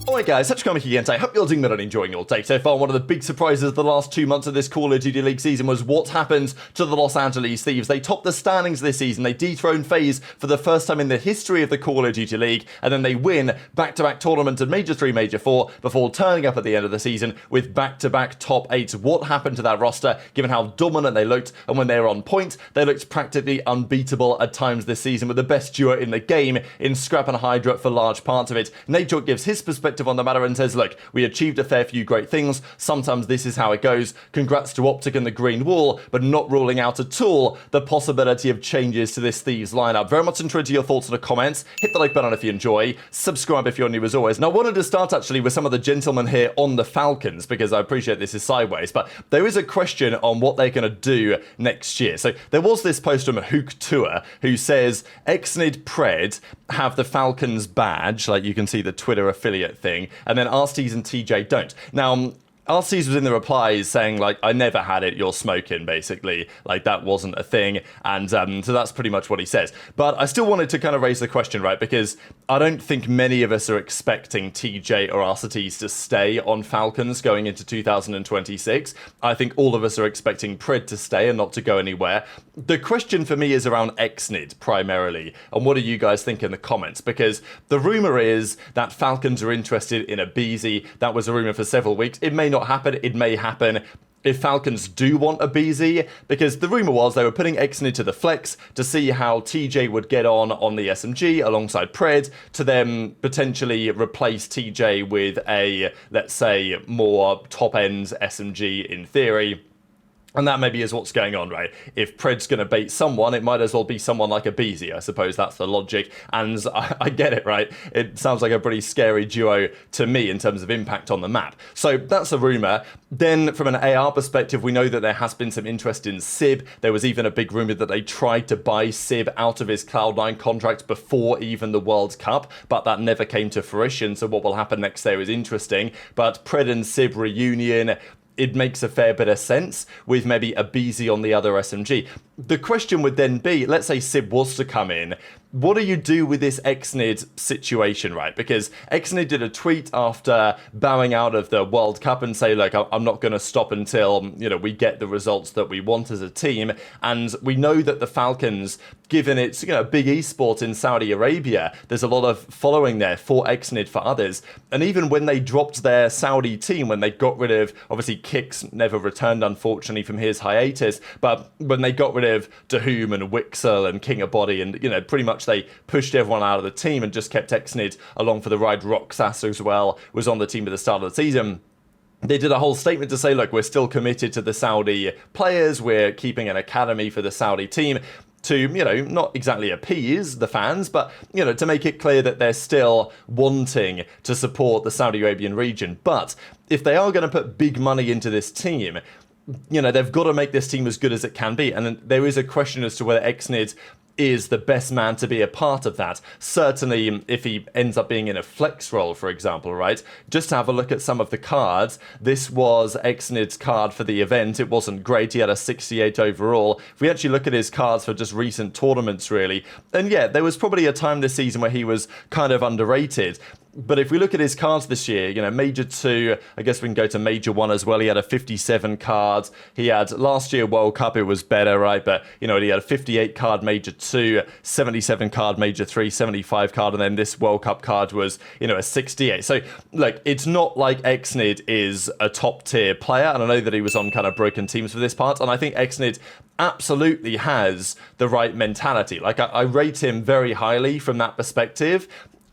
Alright guys, Touchcom again today. Hope you're doing well and enjoying your day so far. One of the big surprises of the last 2 months of this Call of Duty League season was what happened to the Los Angeles Thieves. They topped the standings this season, they dethroned FaZe for the first time in the history of the Call of Duty League, and then they win back-to-back tournaments at Major 3, Major 4, before turning up at the end of the season with back-to-back top 8s. What happened to that roster, given how dominant they looked, and when they were on point, they looked practically unbeatable at times this season, with the best duo in the game in Scrap and HyDra for large parts of it. Nadeshot gives his perspective on the matter and says, look, we achieved a fair few great things, sometimes this is how it goes, congrats to OpTic and the Green Wall, but not ruling out at all the possibility of changes to this Thieves lineup. Very much interested in your thoughts in the comments, hit the like button if you enjoy, subscribe if you're new as always. Now I wanted to start actually with some of the gentlemen here on the Falcons, because I appreciate this is sideways, but there is a question on what they're going to do next year. So there was this post from a Huke Tour who says, Exnid Pred have the Falcons badge, like you can see the Twitter affiliate thing, and then Nasties and TJ don't. Now, Nasties was in the replies saying, like, I never had it, you're smoking, basically. Like, that wasn't a thing. And so that's pretty much what he says. But I still wanted to kind of raise the question, right? Because I don't think many of us are expecting TJ or Nasties to stay on Falcons going into 2026. I think all of us are expecting Pred to stay and not to go anywhere. The question for me is around Exnid, primarily. And what do you guys think in the comments? Because the rumor is that Falcons are interested in aBeZy. That was a rumor for several weeks. It may not happen, it may happen if Falcons do want aBeZy, because the rumour was they were putting Exnid to the flex to see how TJ would get on the SMG alongside Pred, to then potentially replace TJ with a, let's say, more top-end SMG in theory. And that maybe is what's going on, right? If Pred's going to bait someone, it might as well be someone like aBeZy. I suppose that's the logic. And I get it, right? It sounds like a pretty scary duo to me in terms of impact on the map. So that's a rumour. Then from an AR perspective, we know that there has been some interest in Sib. There was even a big rumour that they tried to buy Sib out of his Cloud9 contract before even the World Cup, but that never came to fruition. So what will happen next there is interesting. But Pred and Sib reunion, it makes a fair bit of sense with maybe aBeZy on the other SMG. The question would then be, let's say Sib was to come in, what do you do with this Exnid situation, right? Because Exnid did a tweet after bowing out of the World Cup and say, look, I'm not going to stop until, you know, we get the results that we want as a team. And we know that the Falcons, given it's, you know, big esports in Saudi Arabia, there's a lot of following there for Exnid for others. And even when they dropped their Saudi team, when they got rid of, obviously Kix never returned, unfortunately, from his hiatus, but when they got rid of Dahoom and Wixel and King of Body and, you know, pretty much they pushed everyone out of the team and just kept Exnid along for the ride. Roxas as well was on the team at the start of the season. They did a whole statement to say, look, we're still committed to the Saudi players, we're keeping an academy for the Saudi team, to, you know, not exactly appease the fans, but, you know, to make it clear that they're still wanting to support the Saudi Arabian region. But if they are going to put big money into this team, you know, they've got to make this team as good as it can be. And then there is a question as to whether Exnid is the best man to be a part of that. Certainly if he ends up being in a flex role, for example, right? Just to have a look at some of the cards. This was Exnid's card for the event. It wasn't great. He had a 68 overall. If we actually look at his cards for just recent tournaments, really, and yeah, there was probably a time this season where he was kind of underrated. But if we look at his cards this year, you know, Major 2, I guess we can go to Major 1 as well. He had a 57 card. He had last year World Cup, it was better, right? But, you know, he had a 58 card Major 2, 77 card Major 3, 75 card, and then this World Cup card was, you know, a 68. So, look, it's not like Exnid is a top tier player, and I know that he was on kind of broken teams for this part, and I think Exnid absolutely has the right mentality. Like, I rate him very highly from that perspective.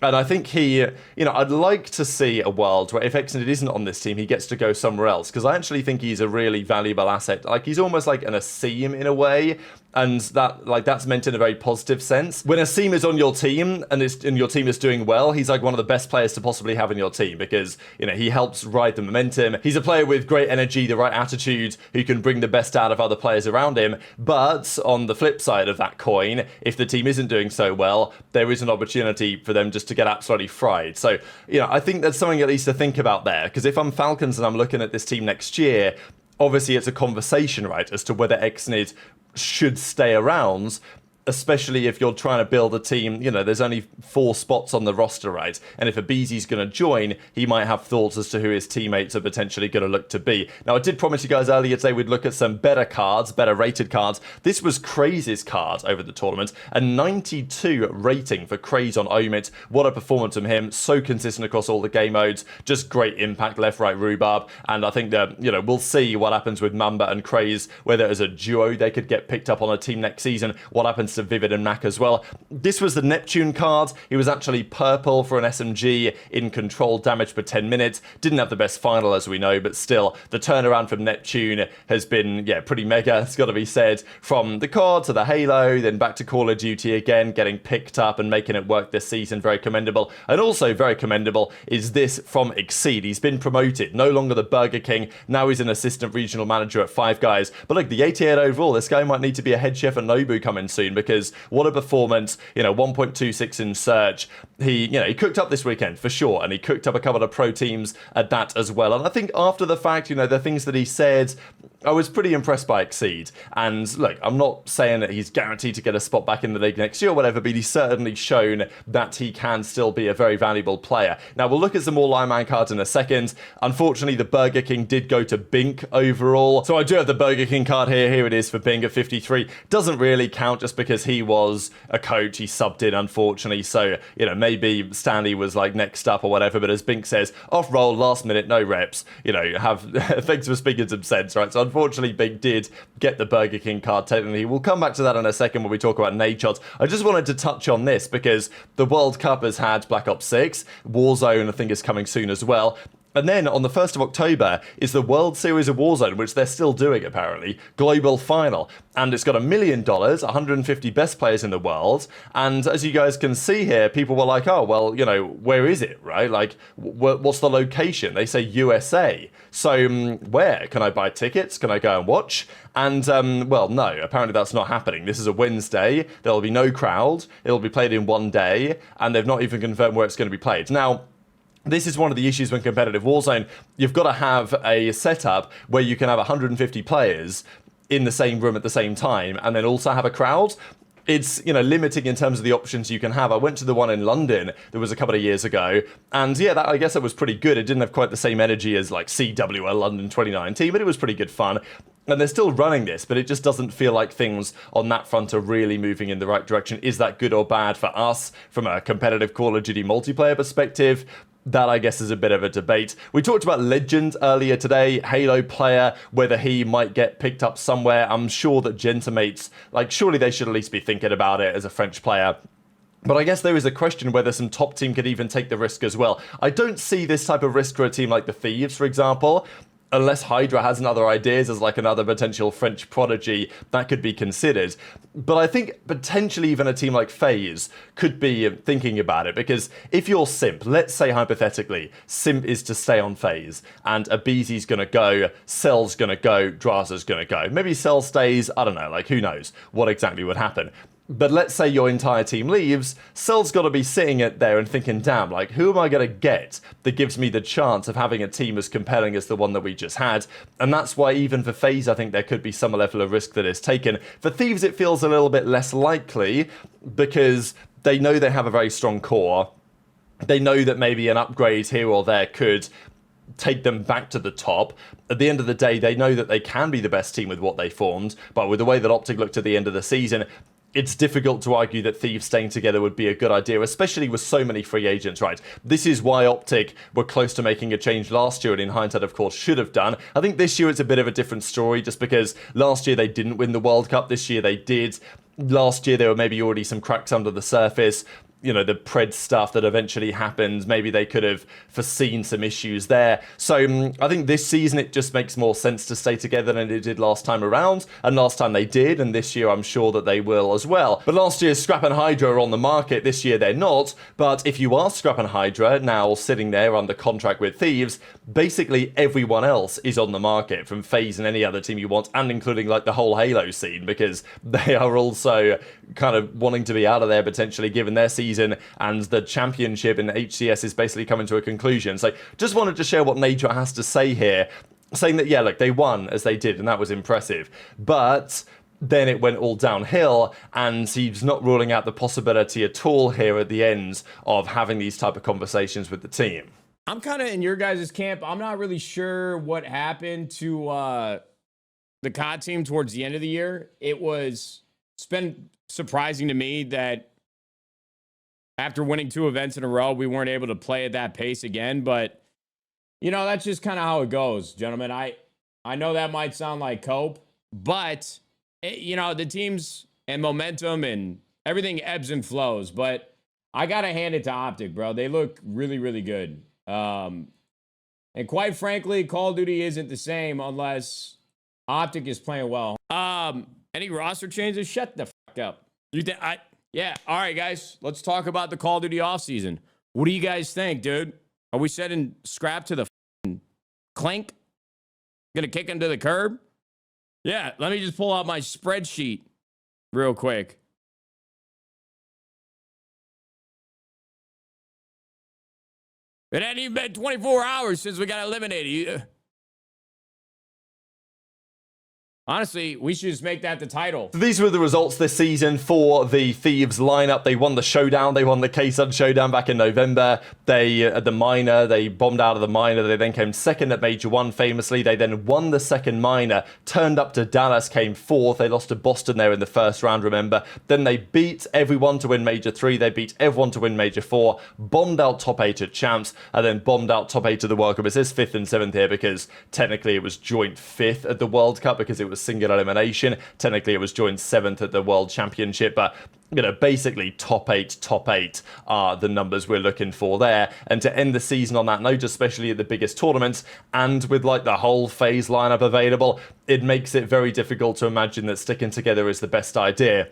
And I think he, you know, I'd like to see a world where if Exnid isn't on this team, he gets to go somewhere else. Because I actually think he's a really valuable asset. Like, he's almost like an Asim in a way. And that, like, that's meant in a very positive sense. When Asim is on your team and your team is doing well, he's like one of the best players to possibly have in your team because, you know, he helps ride the momentum. He's a player with great energy, the right attitude, who can bring the best out of other players around him. But on the flip side of that coin, if the team isn't doing so well, there is an opportunity for them just to get absolutely fried. So, you know, I think that's something at least to think about there. Because if I'm Falcons and I'm looking at this team next year, obviously it's a conversation, right, as to whether Exnid should stay around. especially if you're trying to build a team. You know, there's only 4 spots on the roster, right? And if aBeZy's going to join, he might have thoughts as to who his teammates are potentially going to look to be. Now, I did promise you guys earlier today we'd look at some better cards, better rated cards. This was Craze's card over the tournament, a 92 rating for Craze on Omit. What a performance from him, so consistent across all the game modes, just great impact, left, right, rhubarb. And I think that, you know, we'll see what happens with Mamba and Craze, whether as a duo they could get picked up on a team next season, what happens to Vivid and Mac as well. This was the Neptune card. He was actually purple for an SMG in control damage per 10 minutes. Didn't have the best final, as we know, but still, the turnaround from Neptune has been, yeah, pretty mega, it's got to be said. From the COD to the Halo, then back to Call of Duty again, getting picked up and making it work this season, very commendable. And also very commendable is this from Exceed. He's been promoted, no longer the Burger King, now he's an assistant regional manager at Five Guys. But look, the 88 overall, this guy might need to be a head chef at Nobu coming soon, because what a performance. You know, 1.26 in search. He cooked up this weekend for sure, and he cooked up a couple of pro teams at that as well. And I think after the fact, you know, the things that he said, I was pretty impressed by Exceed. And look, I'm not saying that he's guaranteed to get a spot back in the league next year or whatever, but he's certainly shown that he can still be a very valuable player. Now, we'll look at some more lineman cards in a second. Unfortunately, the Burger King did go to Bink overall. So I do have the Burger King card here. Here it is for Bink at 53. Doesn't really count just because he was a coach. He subbed in, unfortunately. So, you know, maybe Stanley was like next up or whatever. But as Bink says, off roll, last minute, no reps. You know, thanks for speaking some sense, right? So unfortunately, Bink did get the Burger King card technically. We'll come back to that in a second when we talk about Nadeshot. I just wanted to touch on this because the World Cup has had Black Ops 6. Warzone, I think, is coming soon as well. And then on the 1st of October is the World Series of Warzone, which they're still doing apparently, global final. And it's got $1 million, 150 best players in the world. And as you guys can see here, people were like, oh, well, you know, where is it, right? Like, what's the location? They say USA. So where? Can I buy tickets? Can I go and watch? And, well, no, apparently that's not happening. This is a Wednesday. There'll be no crowd. It'll be played in one day. And they've not even confirmed where it's going to be played. Now, this is one of the issues when competitive Warzone. You've got to have a setup where you can have 150 players in the same room at the same time and then also have a crowd. It's, you know, limiting in terms of the options you can have. I went to the one in London that was a couple of years ago, and yeah, I guess that was pretty good. It didn't have quite the same energy as like CWL London 2019, but it was pretty good fun. And they're still running this, but it just doesn't feel like things on that front are really moving in the right direction. Is that good or bad for us from a competitive Call of Duty multiplayer perspective? That, I guess, is a bit of a debate. We talked about Legend earlier today, Halo player, whether he might get picked up somewhere. I'm sure that Gentamates, like, surely they should at least be thinking about it as a French player. But I guess there is a question whether some top team could even take the risk as well. I don't see this type of risk for a team like the Thieves, for example. Unless HyDra has other ideas as like another potential French prodigy, that could be considered. But I think potentially even a team like FaZe could be thinking about it, because if you're Simp, let's say hypothetically, Simp is to stay on FaZe, and aBeZy's going to go, Cell's going to go, Drazah's going to go. Maybe Cell stays, I don't know, like who knows what exactly would happen. But let's say your entire team leaves, Cell's got to be sitting there and thinking, damn, like, who am I going to get that gives me the chance of having a team as compelling as the one that we just had? And that's why even for FaZe, I think there could be some level of risk that is taken. For Thieves, it feels a little bit less likely because they know they have a very strong core. They know that maybe an upgrade here or there could take them back to the top. At the end of the day, they know that they can be the best team with what they formed, but with the way that OpTic looked at the end of the season, it's difficult to argue that Thieves staying together would be a good idea, especially with so many free agents, right? This is why OpTic were close to making a change last year, and in hindsight, of course, should have done. I think this year it's a bit of a different story, just because last year they didn't win the World Cup. This year they did. Last year there were maybe already some cracks under the surface. You know, the Pred stuff that eventually happened, maybe they could have foreseen some issues there. So I think this season it just makes more sense to stay together than it did last time around. And last time they did, and this year I'm sure that they will as well. But last year Scrap and HyDra are on the market, this year they're not. But if you are Scrap and HyDra, now sitting there under contract with Thieves, basically everyone else is on the market, from FaZe and any other team you want, and including like the whole Halo scene, because they are also kind of wanting to be out of there potentially, given their season, and the championship in HCS is basically coming to a conclusion. So just wanted to share what Nadeshot has to say here, saying that, yeah, look, they won as they did, and that was impressive. But then it went all downhill, and he's not ruling out the possibility at all here at the end of having these type of conversations with the team. I'm kind of in your guys' camp. I'm not really sure what happened to the COD team towards the end of the year. It's been surprising to me that after winning 2 events in a row, we weren't able to play at that pace again. But, you know, that's just kind of how it goes, gentlemen. I know that might sound like cope, but, you know, the teams and momentum and everything ebbs and flows. But I got to hand it to OpTic, bro. They look really, really good. And quite frankly, Call of Duty isn't the same unless OpTic is playing well. Any roster changes? Shut the fuck up. Yeah. All right, guys. Let's talk about the Call of Duty offseason. What do you guys think, dude? Are we setting Scrap to the clink? Gonna kick him to the curb? Yeah. Let me just pull out my spreadsheet real quick. It hadn't even been 24 hours since we got eliminated. Honestly, we should just make that the title. These were the results this season for the Thieves lineup. They won the showdown. They won the K-Sun showdown back in November. They, at the minor, they bombed out of the minor. They then came second at Major 1, famously. They then won the second minor, turned up to Dallas, came fourth. They lost to Boston there in the first round, remember. Then they beat everyone to win Major 3. They beat everyone to win Major 4, bombed out top 8 at Champs, and then bombed out top 8 of the World Cup. It says 5th and 7th here because technically it was joint 5th at the World Cup because it was single elimination. Technically it was joint 7th at the World Championship, but you know, basically top 8 are the numbers we're looking for there. And to end the season on that note, especially at the biggest tournaments, and with like the whole FaZe lineup available, it makes it very difficult to imagine that sticking together is the best idea.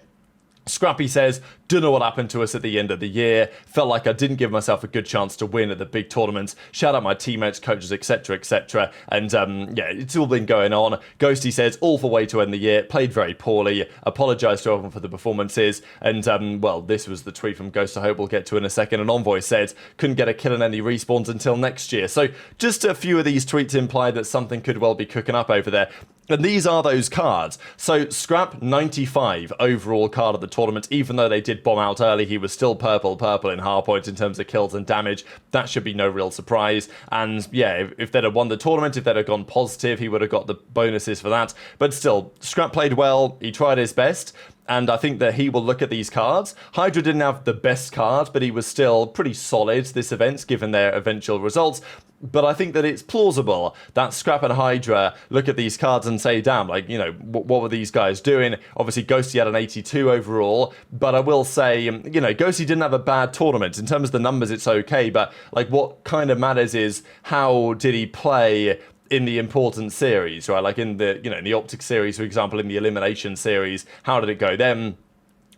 Scrappy says, don't know what happened to us at the end of the year. Felt like I didn't give myself a good chance to win at the big tournaments. Shout out my teammates, coaches, etc, etc. And yeah, it's all been going on. Ghosty says, awful way to end the year. Played very poorly. Apologise to everyone for the performances. And well, this was the tweet from Ghost I hope we'll get to in a second. And Envoy said, couldn't get a kill in any respawns until next year. So just a few of these tweets imply that something could well be cooking up over there. And these are those cards. So Scrap, 95 overall card of the tournament. Even though they did bomb out early, he was still purple in hardpoint in terms of kills and damage. That should be no real surprise. And yeah, if they'd have won the tournament, if they'd have gone positive, he would have got the bonuses for that. But still, Scrap played well. He tried his best. And I think that he will look at these cards. HyDra didn't have the best card, but he was still pretty solid this event, given their eventual results. But I think that it's plausible that Scrap and HyDra look at these cards and say, damn, like, you know, what were these guys doing? Obviously, Ghosty had an 82 overall, but I will say, you know, Ghosty didn't have a bad tournament. In terms of the numbers, it's okay, but like what kind of matters is how did he play in the important series, right? Like in the, you know, in the OpTic series, for example, in the elimination series, how did it go then?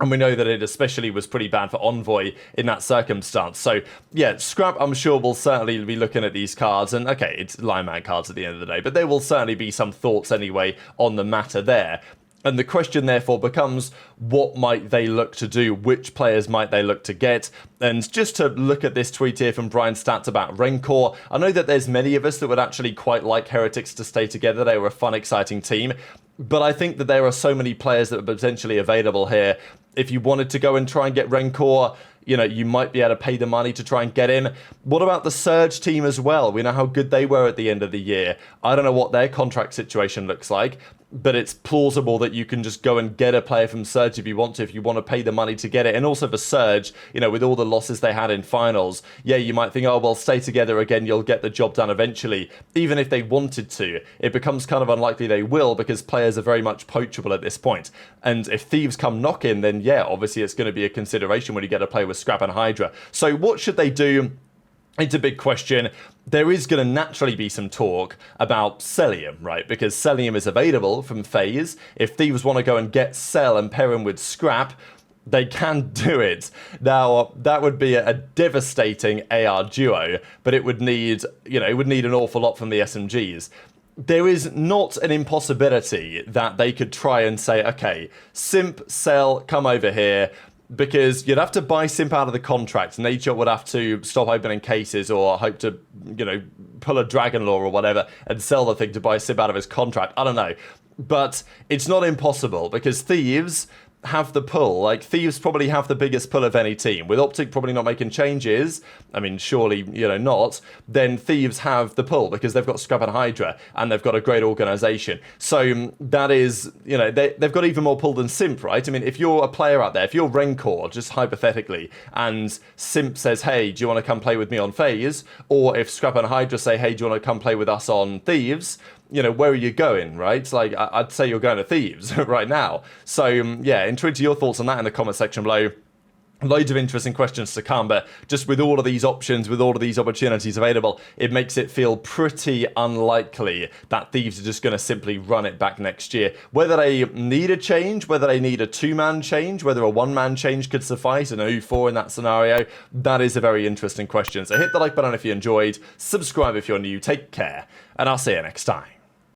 And we know that it especially was pretty bad for Envoy in that circumstance. So, yeah, Scrap, I'm sure, will certainly be looking at these cards. And, okay, it's lineman cards at the end of the day. But there will certainly be some thoughts anyway on the matter there. And the question, therefore, becomes, what might they look to do? Which players might they look to get? And just to look at this tweet here from Brian Stats about Rancor, I know that there's many of us that would actually quite like Heretics to stay together. They were a fun, exciting team. But I think that there are so many players that are potentially available here. If you wanted to go and try and get Rancor, you know, you might be able to pay the money to try and get him. What about the Surge team as well? We know how good they were at the end of the year. I don't know what their contract situation looks like, but it's plausible that you can just go and get a player from Surge if you want to pay the money to get it. And also for Surge, you know, with all the losses they had in finals, yeah, you might think, oh, well, stay together again, you'll get the job done eventually. Even if they wanted to, it becomes kind of unlikely they will because players are very much poachable at this point. And if Thieves come knocking, then yeah, obviously it's going to be a consideration when you get a player with Scrap and HyDra. So what should they do? It's a big question. There is going to naturally be some talk about Cellium, right? Because Cellium is available from FaZe. If Thieves want to go and get Cell and pair him with Scrap, they can do it. Now, that would be a devastating AR duo, but it would need, you know, it would need an awful lot from the SMGs. There is not an impossibility that they could try and say, okay, Simp, Cell, come over here. Because you'd have to buy Simp out of the contract. Nadeshot would have to stop opening cases or hope to, you know, pull a Dragon Law or whatever and sell the thing to buy Simp out of his contract. I don't know. but it's not impossible because Thieves have the pull. Like, Thieves probably have the biggest pull of any team. With OpTic probably not making changes, I mean, surely, not, then Thieves have the pull because they've got Scrap and HyDra and they've got a great organization. So that is, they've got even more pull than Simp, right? I mean, if you're a player out there, if you're Rancor, just hypothetically, and Simp says, hey, do you want to come play with me on FaZe? Or if Scrap and HyDra say, hey, do you want to come play with us on Thieves? Where are you going, right? Like, I'd say you're going to Thieves right now. So, intrigued to your thoughts on that in the comment section below. Loads of interesting questions to come, but just with all of these options, with all of these opportunities available, it makes it feel pretty unlikely that Thieves are just going to simply run it back next year. Whether they need a change, whether they need a two-man change, whether a one-man change could suffice, and who for in that scenario, that is a very interesting question. So hit the like button if you enjoyed, subscribe if you're new, take care, and I'll see you next time.